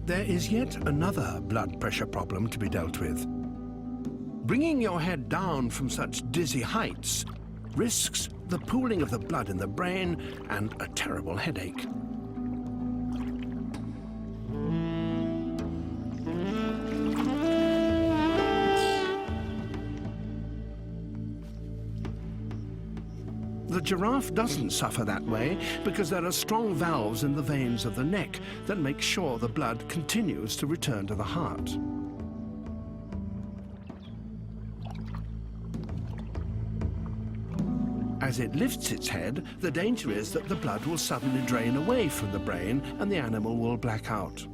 There is yet another blood pressure problem to be dealt with. Bringing your head down from such dizzy heights risks the pooling of the blood in the brain and a terrible headache. The giraffe doesn't suffer that way because there are strong valves in the veins of the neck that make sure the blood continues to return to the heart. As it lifts its head, the danger is that the blood will suddenly drain away from the brain and the animal will black out.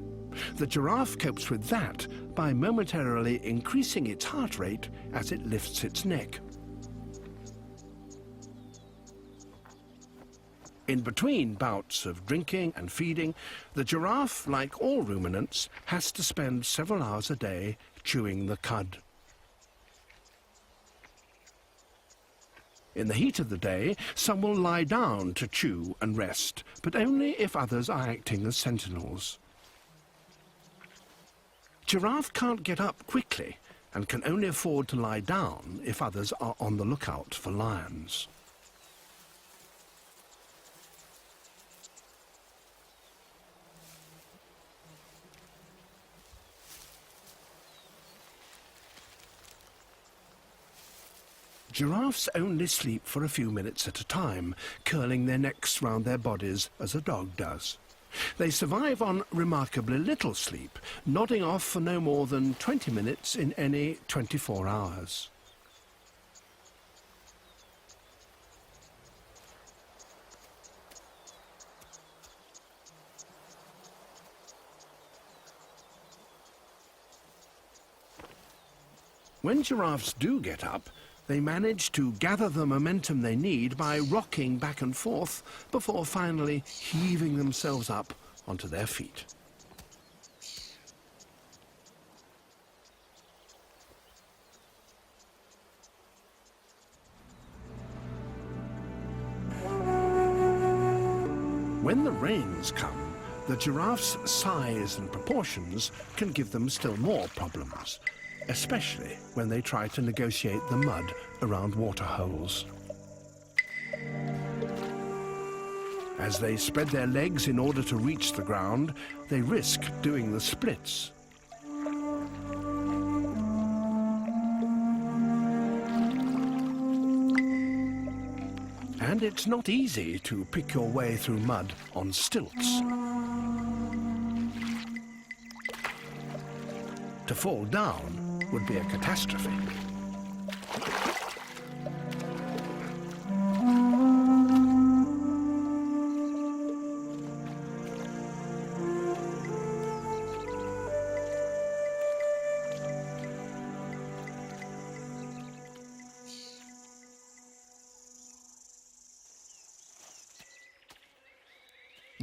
The giraffe copes with that by momentarily increasing its heart rate as it lifts its neck. In between bouts of drinking and feeding, the giraffe, like all ruminants, has to spend several hours a day chewing the cud. In the heat of the day, some will lie down to chew and rest, but only if others are acting as sentinels. Giraffe can't get up quickly and can only afford to lie down if others are on the lookout for lions. Giraffes only sleep for a few minutes at a time, curling their necks round their bodies as a dog does. They survive on remarkably little sleep, nodding off for no more than 20 minutes in any 24 hours. When giraffes do get up, they manage to gather the momentum they need by rocking back and forth before finally heaving themselves up onto their feet. When the rains come, the giraffe's size and proportions can give them still more problems, especially when they try to negotiate the mud around water holes. As they spread their legs in order to reach the ground, they risk doing the splits. And it's not easy to pick your way through mud on stilts. To fall down would be a catastrophe.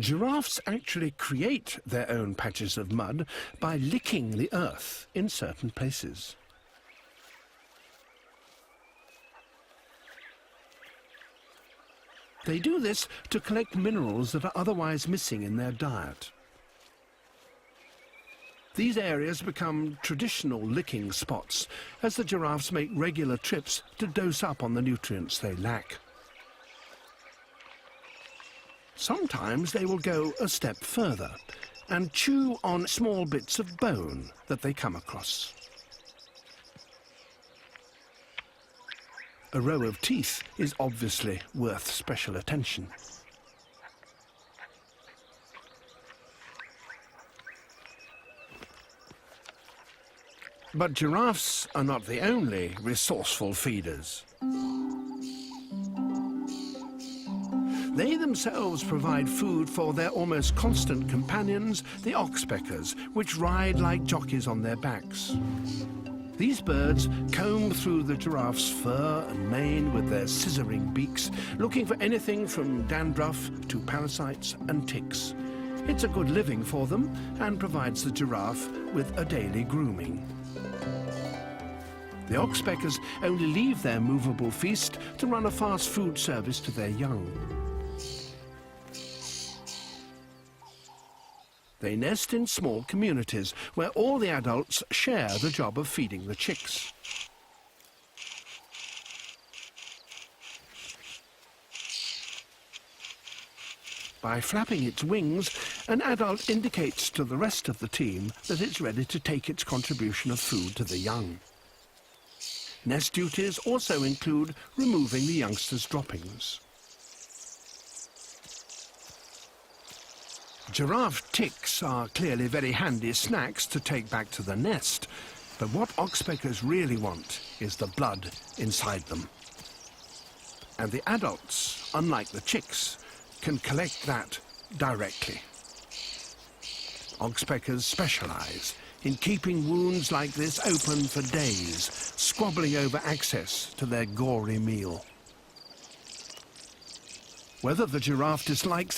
Giraffes actually create their own patches of mud by licking the earth in certain places. They do this to collect minerals that are otherwise missing in their diet. These areas become traditional licking spots as the giraffes make regular trips to dose up on the nutrients they lack. Sometimes they will go a step further and chew on small bits of bone that they come across. A row of teeth is obviously worth special attention. But giraffes are not the only resourceful feeders. They themselves provide food for their almost constant companions, the oxpeckers, which ride like jockeys on their backs. These birds comb through the giraffe's fur and mane with their scissoring beaks, looking for anything from dandruff to parasites and ticks. It's a good living for them and provides the giraffe with a daily grooming. The oxpeckers only leave their movable feast to run a fast food service to their young. They nest in small communities where all the adults share the job of feeding the chicks. By flapping its wings, an adult indicates to the rest of the team that it's ready to take its contribution of food to the young. Nest duties also include removing the youngsters' droppings. Giraffe ticks are clearly very handy snacks to take back to the nest, but what oxpeckers really want is the blood inside them. And the adults, unlike the chicks, can collect that directly. Oxpeckers specialize in keeping wounds like this open for days, squabbling over access to their gory meal. Whether the giraffe dislikes